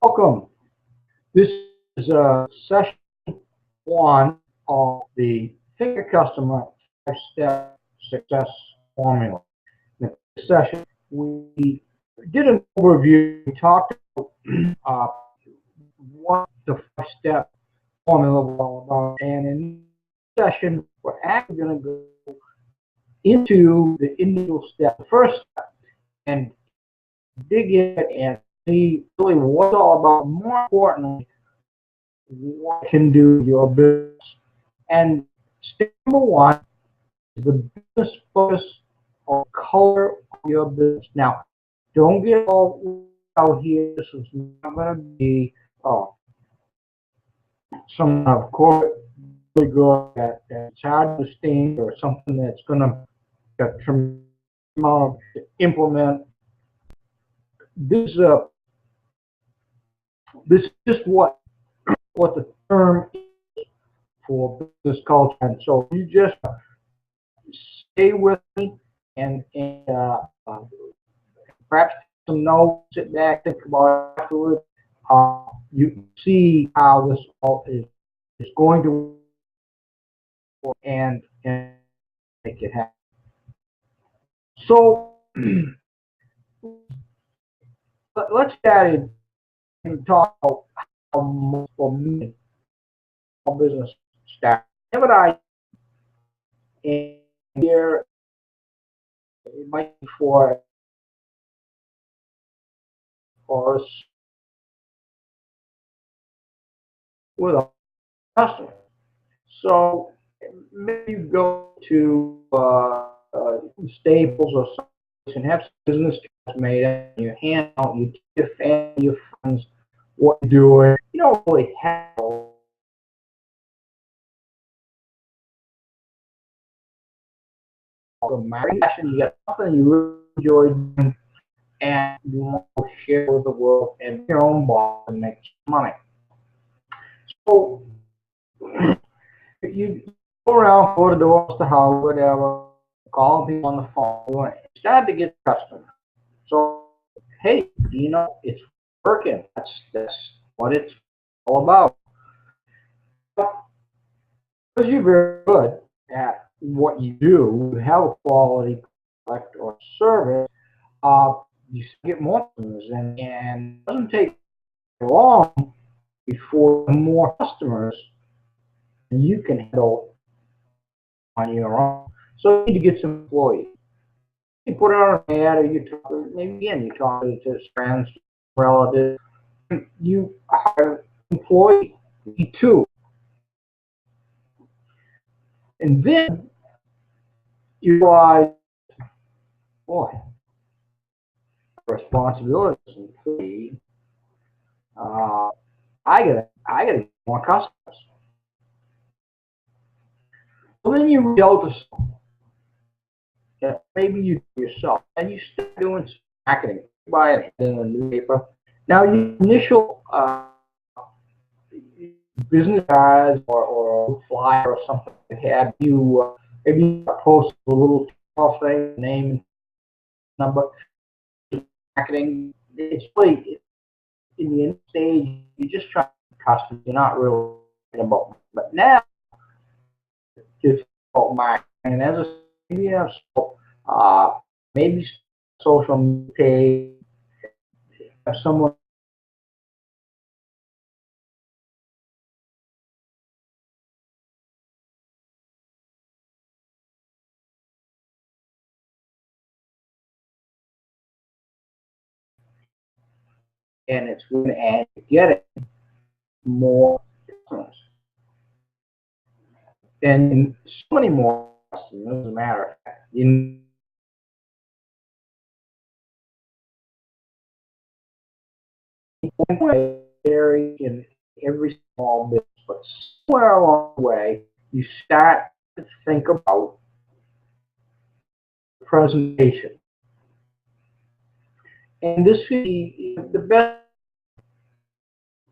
Welcome. This is session one of the Think a Customer five-step success formula. In this session, we did an overview. We talked about what the five-step formula was all about. And in this session, we're actually going to go into the individual step, the first step, and dig in and see really what it's all about. More importantly, what it can do your business. And step number one is the business focus or color of your business. Now, don't get all out here. This is not going to be some of course really good that's hard to understand or something that's going to get a tremendous amount to implement. This this is just what the term is for business culture. And so you just stay with me and perhaps some notes, sit back, think about it afterwards. You can see how this all is going to work and make it happen. So let's get in and talk about how for me business staff. Have an idea, and here it might be for us with a customer. So maybe you go to Staples or something and have some business cards made up, and you hand out, you tell your family, your friends what you're doing. You don't really have a passion. You got something you really enjoy doing, and you want to share with the world and your own boss and make money. So you go around, go to doors to house, whatever, call people on the phone, and start to get customers. So, hey, it's working. That's what it's all about. Because you're very good at what you do, you have a quality product or service, you get more customers, and it doesn't take long before more customers and you can handle on your own. So you need to get some employees. You put it on an ad, or you talk, maybe again you talk to friends, relatives. You hire employees too, and then you realize, boy, responsibility is employee. Uh, I gotta get more customers. So then you reach out to someone that maybe you do yourself, and you start doing some marketing. You buy it in a newspaper. Now, your initial business cards or a flyer or something like that, you maybe you post a little thing, name and number, marketing. It's really in the end stage, you're just trying to customers. You're not really about. But now it's about marketing, and as a maybe you have maybe social media, have someone and it's going to add to getting more customers. And so many more customers, as a matter of fact. In every small business, but somewhere along the way, you start to think about presentation. And this is the best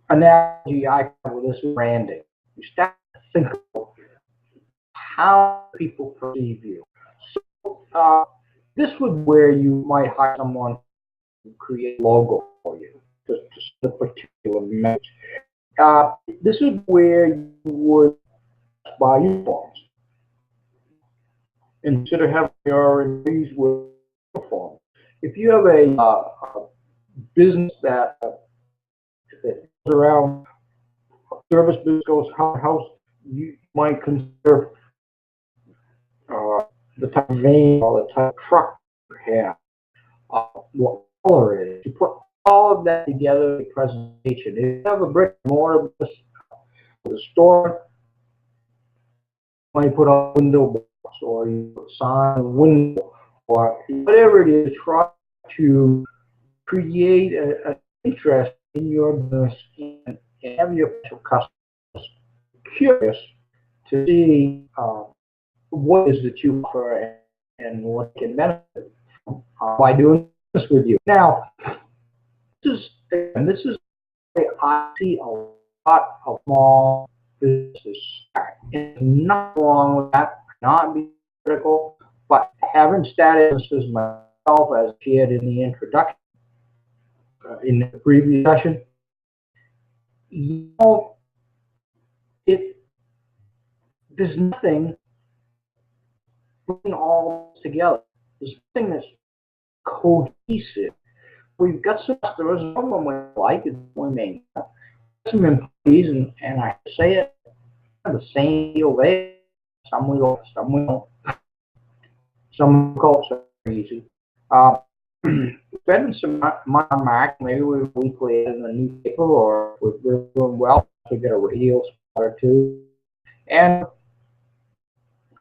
analogy I have with this is branding. You start to think about how people perceive you. So this would where you might hire someone to create a logo for you. Just the particular message. This is where you would buy uniforms. Instead of having your employees with uniforms. If you have a business that goes around, service business goes house, you might consider the type of van or the type of truck you have, what color it is. You put all of that together in the presentation. If you have a brick and mortar business, the store, you might put a window box or you put a sign, window, or whatever it is. Try to create an interest in your business and have your customers curious to see what is that you offer and what can benefit by doing this with you. Now, this is where I see a lot of small businesses start. And nothing wrong with that, not being critical, but having started businesses myself, as shared in the introduction, in the previous session, you know, there's nothing putting all this together. There's nothing that's cohesive. We've got some customers, some of them we like, and we may have some employees, and I say it, the same deal there. Some we like, some we don't. Some culture are easy. Spending some money on marketing, maybe we're weekly in the newspaper, or we're doing well, we get a radio spot or two. And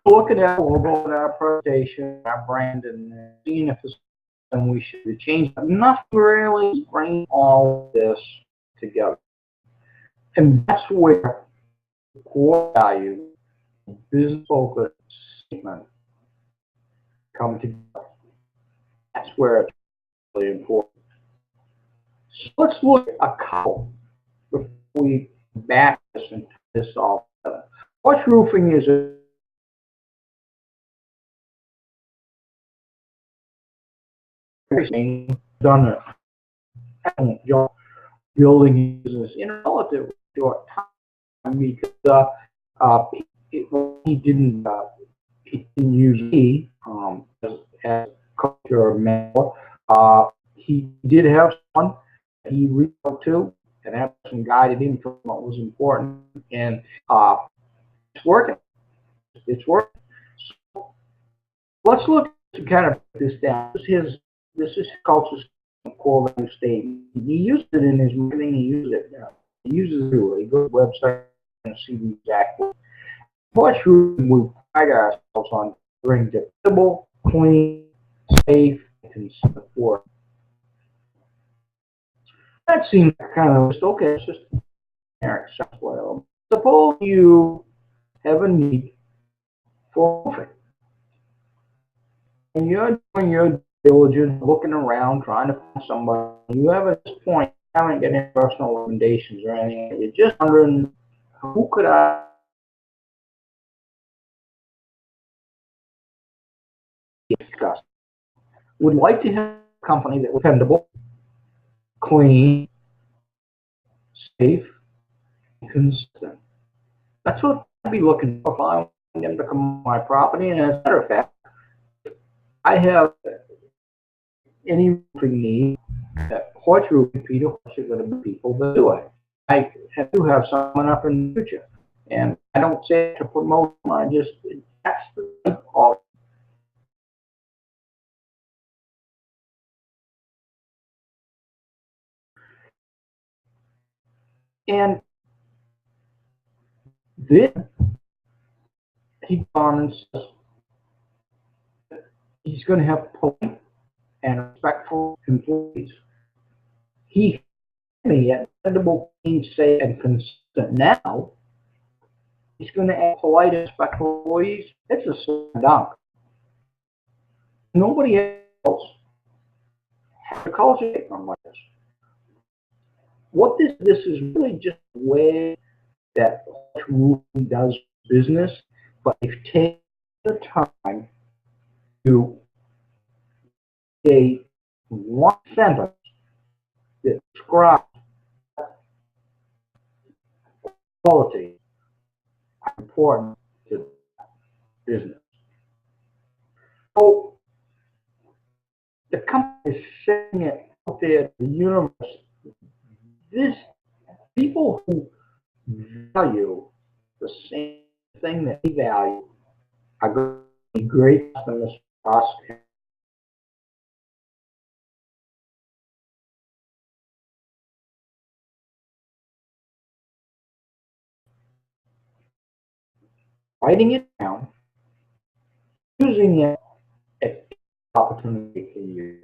looking at our presentation, our brand, and seeing if there's something we should change. Enough to really bring all this together. And that's where the core value, business focus statement come together. That's where it's really important. So let's look at a couple before we back this and this all together. Porch roofing is done a job building business in a relatively short time because he didn't use me as coach or mentor. He did have someone he reached out to and had some guided him from what was important, and it's working. It's working. So let's look to kind of put this down. This is culture's core value statement. He used it in his marketing. He used it. He uses it everywhere. You go to the website and see the exact word. Porch roofing, we pride ourselves on being dependable, clean, safe, and consistent work. That seems kind of okay. It's just generic software. Suppose you have a need for roofing, and you're doing your diligence, looking around, trying to find somebody. You have at this point, you haven't got any personal recommendations or anything. You're just wondering, who could I discuss? Would like to have a company that was dependable, clean, safe, and consistent. That's what I'd be looking for if I want them to come on my property. And as a matter of fact, I have any roofing need that porch roofing people are going to be people that do it. I do have someone up in the future, and I don't say it to promote them. I just that's the all. And then he gone and says he's going to have polite and respectful employees. He me at dependable, clean, safe, and consistent. Now he's going to add polite and respectful employees. It's a slam dunk. Nobody else has a culture statement like this. What this is really just a way that roofing does business, but if you take the time to create one sentence that describes quality are important to business. So the company is saying it out there to the universe. This people who value the same thing that they value are going to be great customers for us. Writing it down, using it as an opportunity for you.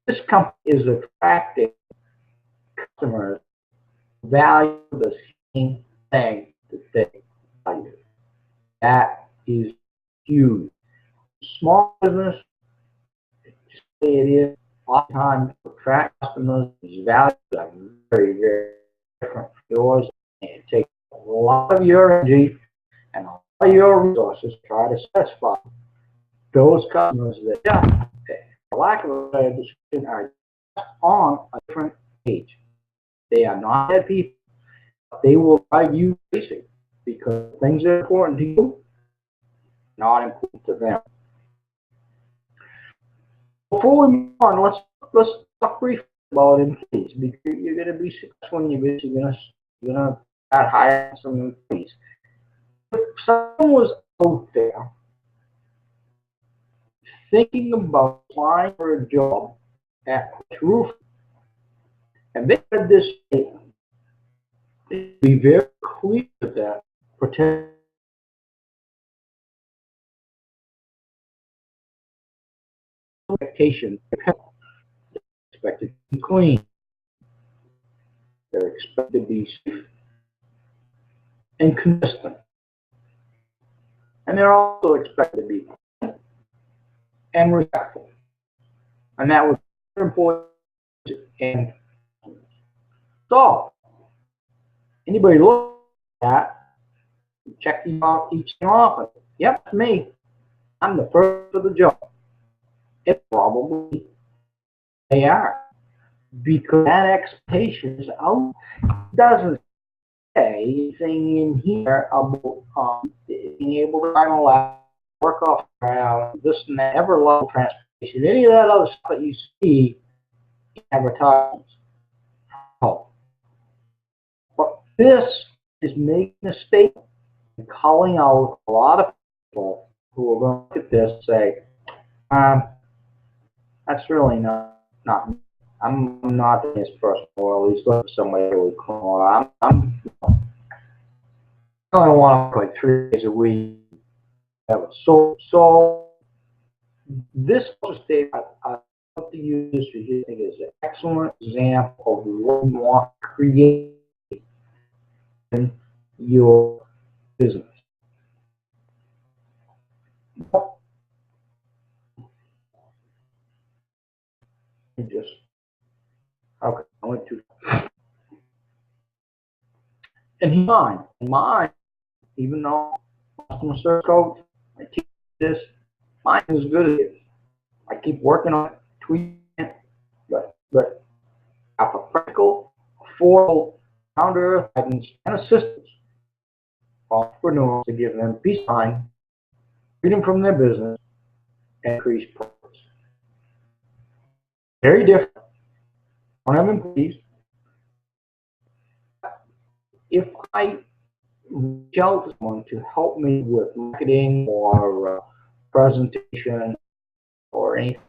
This company is attracting customers who value the same thing that they value. That is huge. Small business, just say it is, oftentimes attract customers whose values are very, very different from yours, and it takes a lot of your energy and a lot of your resources to try to satisfy those customers that, yeah, for lack of a better description, are on a different page. They are not bad people. They will drive you crazy because things that are important to you not important to them. Before we move on, let's talk briefly about employees, because you're going to be successful in your business. You're going to start hiring some employees. If someone was out there thinking about applying for a job at Roof, and they had this statement, be very clear that protect expectation. They're expected to be clean. They're expected to be safe and consistent. And they're also expected to be and respectful. And that was important. And so, anybody look at that, check these off each thing off. And, yep, it's me. I'm the first for the job. It probably they are, because that expectation is out. Doesn't say anything in here about being able to run a lab, work off this and that, ever level transportation, any of that other stuff that you see in advertisements. Oh. But this is making a statement and calling out a lot of people who are going to look at this and say, that's really not me. I'm not this person, or at least look for somebody really cool. I don't want to work like 3 days a week. So this statement I want to use for you. I think is an excellent example of what you want to create in your business. Okay, I went too far. And in mine, even though customer service coach, I teach this, mine is good as it is. I keep working on it, tweaking it, but have a practical, affordable, down-to-earth guidance and assistance for entrepreneurs to give them peace of mind, freedom from their business, and increase profits. Very different. I don't have employees. If I reach out to someone to help me with marketing or presentation or anything,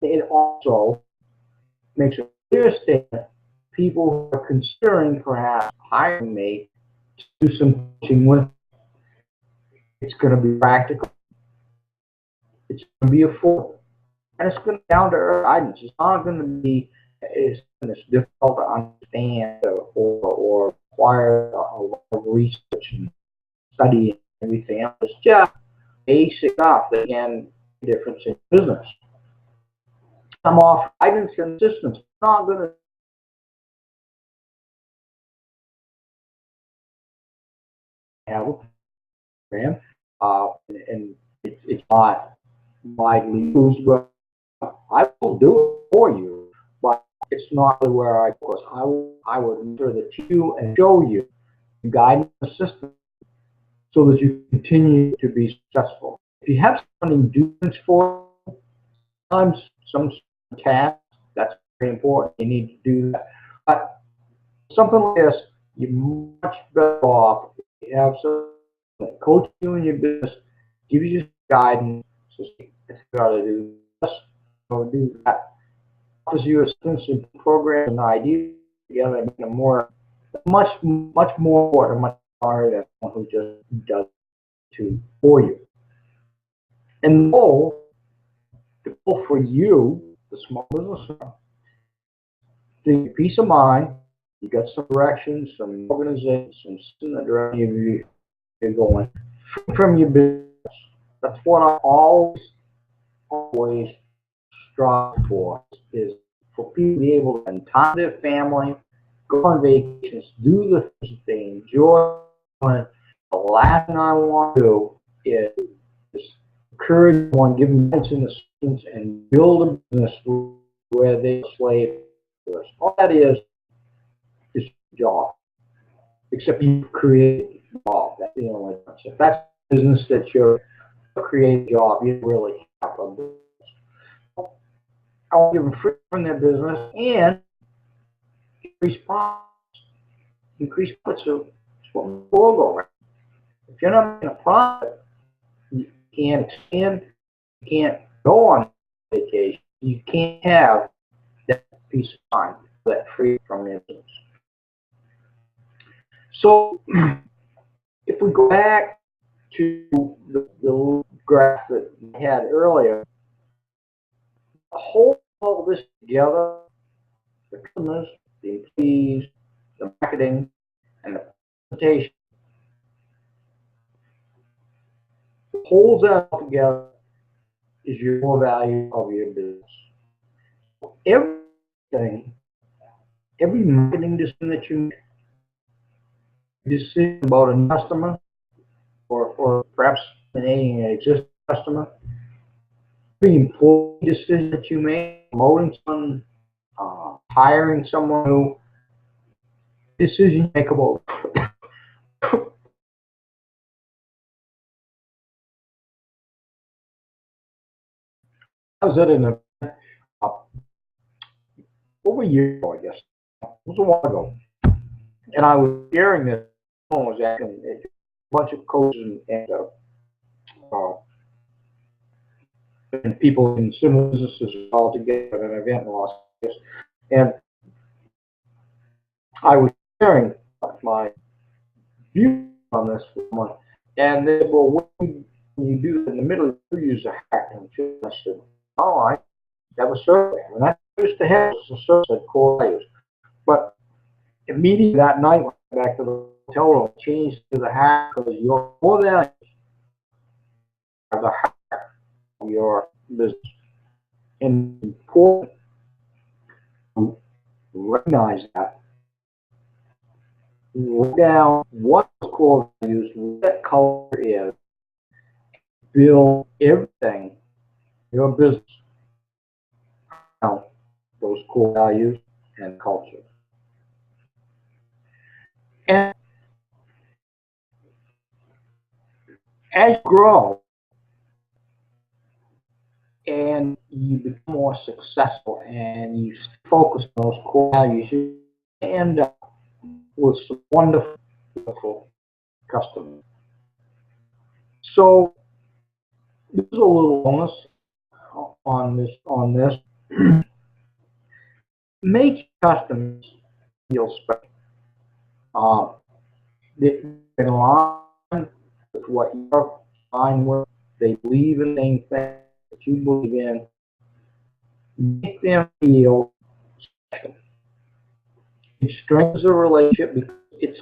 it also makes a clear statement. People who are considering perhaps hiring me to do some coaching with, it's going to be practical. It's going to be affordable. And it's going to be down to earth guidance. It's not going to be it's difficult to understand or require a lot of research and study and everything else. It's just basic stuff that can make a difference in business. Some off guidance and assistance. It's not going to have a program, and it's not widely used, but I will do it for you, but it's not really where I focus. I would ensure that you and show you guidance system so that you continue to be successful. If you have somebody do things for you, sometimes some tasks, that's very important. You need to do that. But something like this, you're much better off if you have someone that coach you in your business, give you guidance, so you how to do this or do that. Offers you assistance in program and ideas together and a more, much more important, much harder than someone who just does it for you. And the goal for you, the small business owner, to get peace of mind. You got some direction, some organization, some system that direction you're going from your business. That's what I always strive for, is for people to be able to spend time with their family, go on vacations, do the things they enjoy. The last thing I want to do is encourage one, give them guidance and build a business where they're slave to us. All that is a job, except you create a job. That's the only difference. If that's business that you're creating a job, you really have a business. I want to give them free from their business and increase profits. Increase profits is what we all go around. If you're not making a profit, you can't expand, you can't go on vacation, you can't have that peace of mind, that free from your business. So if we go back to the graph that we had earlier, hold all this together, the customers, the employees, the marketing, and the presentation, holds that all together is your core value of your business. Everything, every marketing decision that you make, decision about a customer, or perhaps eliminating an existing customer, every employee decision that you make, promoting someone, hiring someone new, decision you make about I was at an event over a year ago, I guess. It was a while ago. And I was sharing this. I was asking a bunch of coaches and people in similar businesses all together at an event in Las Vegas. And I was sharing my view on this with someone. And they said, well, when you do in the middle, you use a hack. And I said, oh, I have a survey. And I used to have a survey at core values. But immediately that night, went back to the hotel room, changed to the hack because your core values are the hack of your business. And important to recognize that. Write down what the core values, what that culture is, build everything, your business, around those core values and culture. And as you grow and you become more successful and you focus on those core values, you end up with some wonderful, wonderful customers. So this is a little bonus on this. Make customers feel special. They're in line with what you're fine with. They believe in the same thing that you believe in. Make them feel special. It strengthens the relationship because it's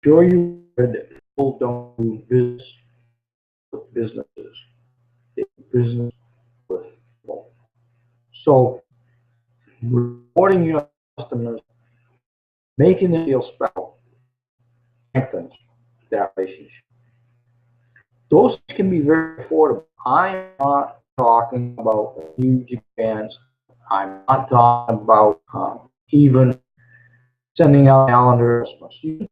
sure you heard that people don't do business with businesses. They do business with people. So rewarding your customers, making them feel special, strengthens that relationship. those can be very affordable. I'm not talking about huge expense. I'm not talking about even sending out calendars. You can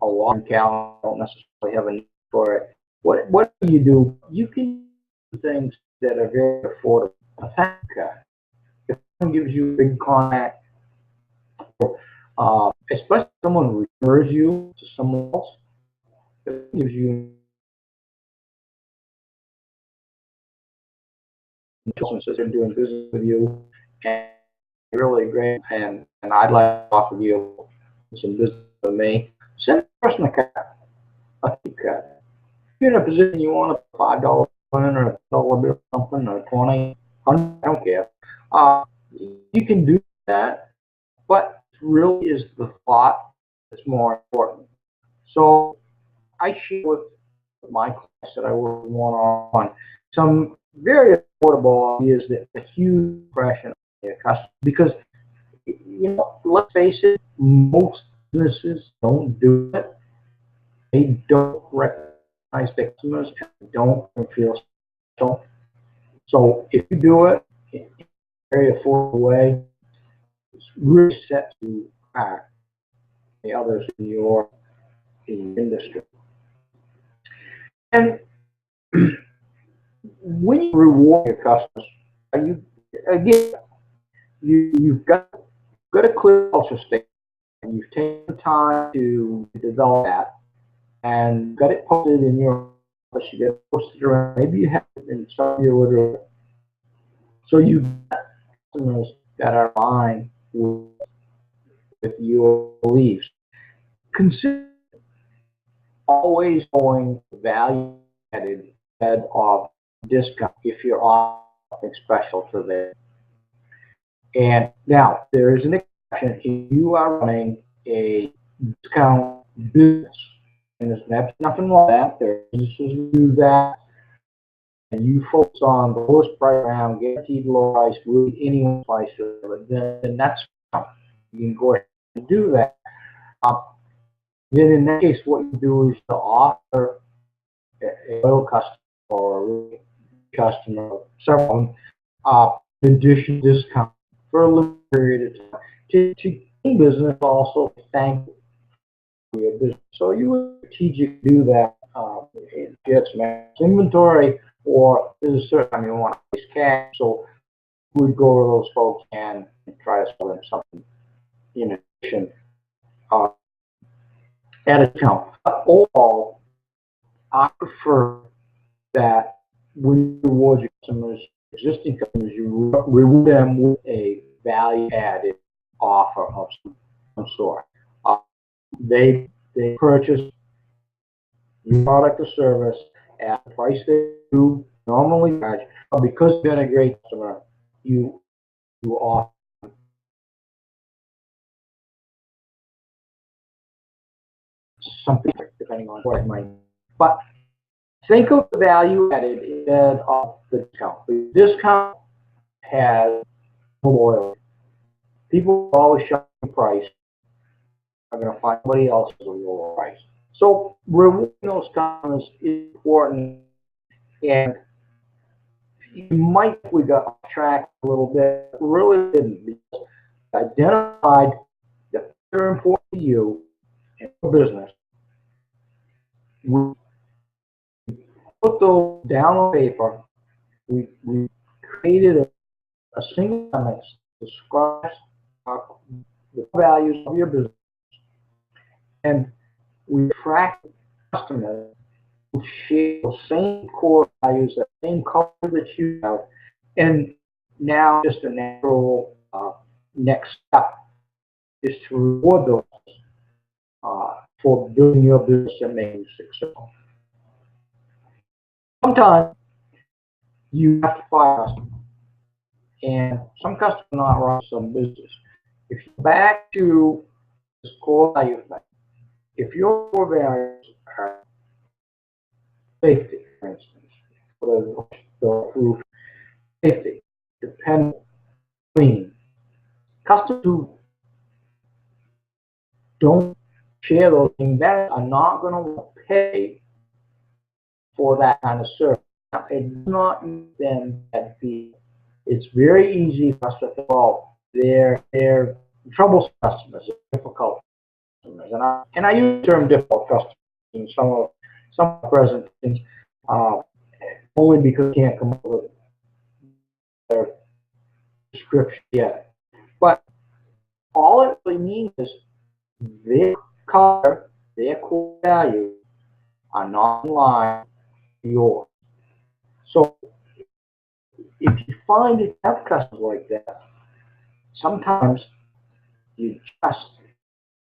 a long calendar, don't necessarily have a need for it. What do? You can do things that are very affordable. A thank you card. If someone gives you a big contact, especially if someone refers you to someone else, it gives you and says they're doing business with you and really great and I'd like to offer you some business with me. Send the person a card, a tip card. If you're in a position you want a $5 coin or a dollar bill or something or 20, 100, I don't care. You can do that, but really is the thought that's more important. So I share with my class that I work one-on-one some very affordable ideas that a huge impression on your customer. Because, let's face it, most businesses don't do it. They don't recognize their customers and don't feel special. So if you do it in a very affordable way, it's really set to attract the others in your industry. And when you reward your customers, again, you've got a clear culture statement. You've taken time to develop that and got it posted in your office. You get it posted around. Maybe you have it in some of your literature. So you got customers that are aligned with your beliefs. Consider always going value added instead of discount if you're offering something special to them. And now there is an exception if you are running a discount business. And there's nothing wrong with that. There are businesses who do that. And you focus on the lowest price around, guaranteed low price, really anyone's price, then that's fine. You can go ahead and do that. Then in that case, what you do is to offer a loyal customer or a customer, several additional discount for a limited period of time to gain business, also thank your business. So you would strategically do that if you have some inventory or there's a certain time you want to raise cash. So we would go to those folks and try to sell them something in addition at a discount. But overall, I prefer that when you reward your customers, existing customers, you reward them with a value-added offer of some sort. They purchase your product or service at the price they do normally charge, but because you've been a great customer, you offer something depending on what it might be. But think of the value added instead of the discount. The discount has no loyalty. People always shop the price. Are going to find somebody else at a lower price. So rewarding those customers is important, and you might we got off track a little bit, really didn't, because identified that they're important to you and your business. We put those down on paper. We created a single sentence that describes the values of your business, and we track customers who share the same core values, the same culture that you have, and now just a natural next step is to reward those for building your business and making it successful. Sometimes you have to fire customers, and some customers are not running some business. If you're back to this core value thing, if your core values are safety, for instance, for the roof, safety, dependable, clean, customers who don't share those things. That are not going to pay for that kind of service. Now, it does not make them bad people. It's very easy for us to think, oh, they're troublesome customers, difficult customers, and I use the term difficult customers in some of the presentations, only because I can't come up with their description yet. But all it really means is their color, their core values are not in line with yours. So if you find that you have customers like that, sometimes you just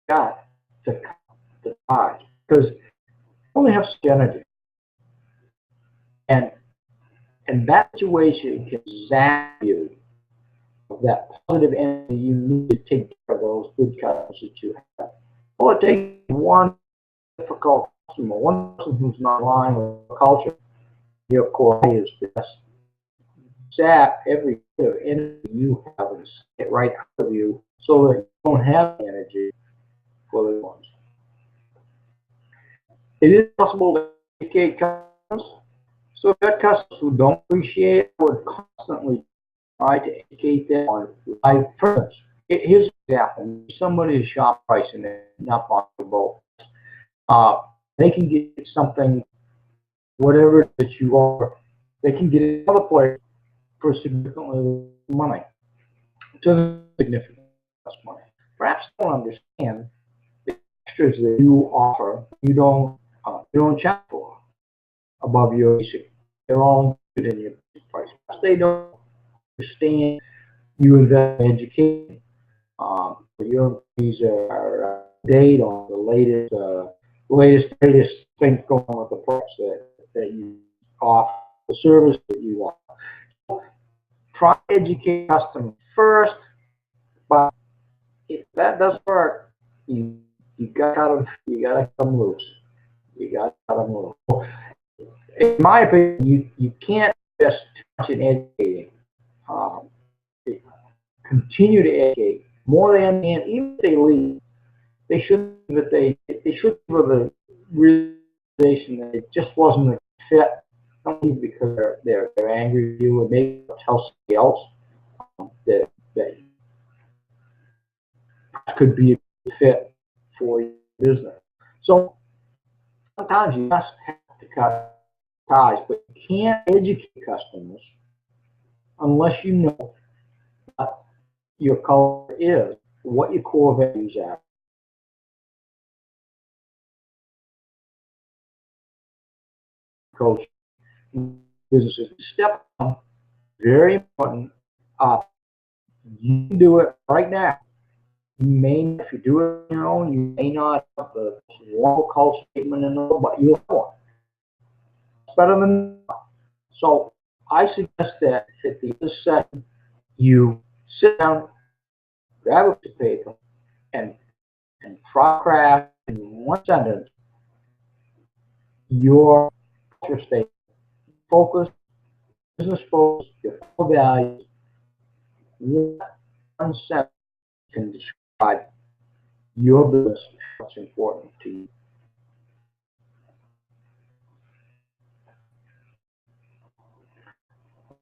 got to cut the ties because you only have such energy. And that situation can zap you of that positive energy you need to take care of those good customers that you have. Well, it takes one difficult customer, one person who's not in line with the culture, your core values, just zap every bit of energy you have and get right out of you so that you don't have energy for the ones. It is possible to educate customers. So if you have customers who don't appreciate it, would constantly try to educate them on live first. Here's an example. Somebody is shop pricing it up on the boat. They can get something, whatever that you offer, they can get it another place for significantly money. To significantly less money. Perhaps they don't understand the extras that you offer. You don't charge for above your basic. They're all included in your basic price. Perhaps they don't understand you invest in education. Your employees are date on the latest things going on with the products that you offer, the service that you offer. Try to educate customers first, but if that doesn't work, you gotta cut them loose. You gotta cut them loose. In my opinion, you can't invest too much in educating. Continue to educate more than, and even if they leave, they should give the realization that it just wasn't a fit. Don't leave because they're angry with you, and maybe tell somebody else that could be a fit for your business. So sometimes you just have to cut ties, but you can't educate customers unless you know what your culture is, what your core values are. Coach businesses. Step one, very important. You can do it right now. You may, if you do it on your own, you may not have the wonderful culture statement in the world, but you'll have one. It's better than that. So I suggest that at the end of the session, you sit down, grab a piece of paper, and try to craft in one sentence your culture statement. Focus, business focus, your core values. One sentence can describe your business, what's important to you.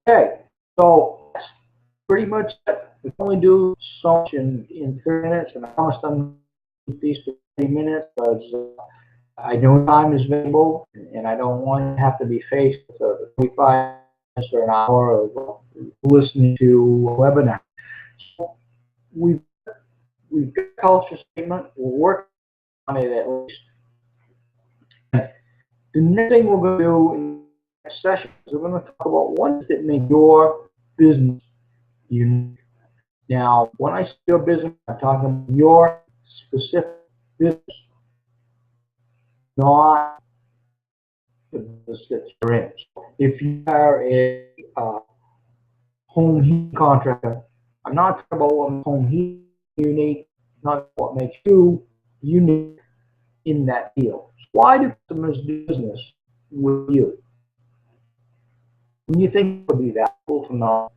Okay, so that's pretty much it. We can only do so much in 30 minutes, and I promised I'm going to keep these for 30 minutes because I know time is valuable, and I don't want to have to be faced with a 45 minutes or an hour of listening to a webinar. So we've got a culture statement. We're working on it at least. The next thing we're going to do in the next session is we're going to talk about what does it make your business unique. Now, when I say your business, I'm talking about your specific business, not the business that you're in. If you are a home heating contractor, I'm not talking about what makes home heating unique, not what makes you unique in that field. Why do customers do business with you? When you think it would be valuable to know,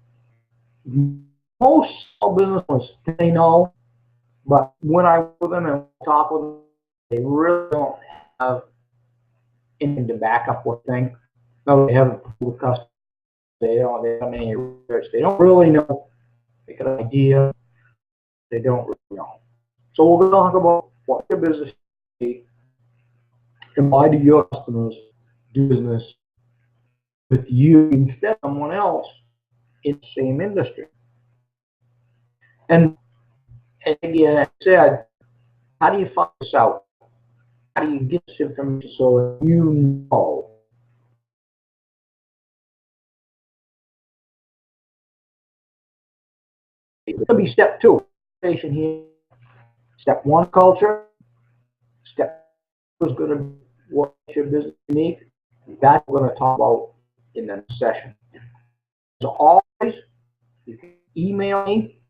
most small business owners, they know But when I work with them and talk with them, they really don't have anything to back up what they think. No, they haven't with customers. They don't have any research. They don't really know. They got an idea. They don't really know. So we're going to talk about what your business is and why do your customers do business with you instead of someone else in the same industry. And again, I said, how do you find this out? How do you get this information so that you know? It's going to be step 2. Here. Step 1, culture. Step 2 is going to be what your business needs. That's what we're going to talk about in the next session. So always, you can email me,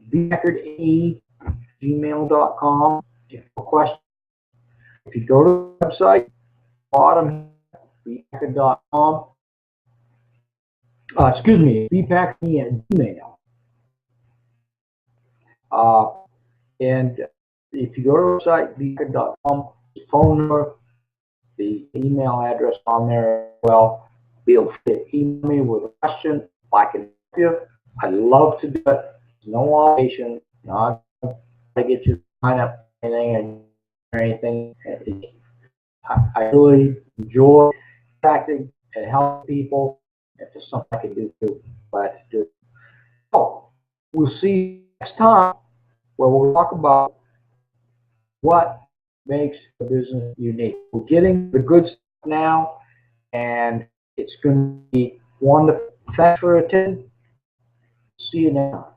breckardae@gmail.com if you have a question. If you go to the website, bottom, bpackard.com. Excuse me, bpackard@gmail. And if you go to the website, bpackard.com, the phone number, the email address on there as well. Feel free to email me with a question. If I can help you, I'd love to do it. There's no obligation, not to get you to sign up for anything. I really enjoy interacting and helping people. If there's something I can do too, glad to do. So we'll see you next time where we'll talk about what makes the business unique. We're getting the good stuff now, and it's going to be wonderful. Thanks for attending. See you now.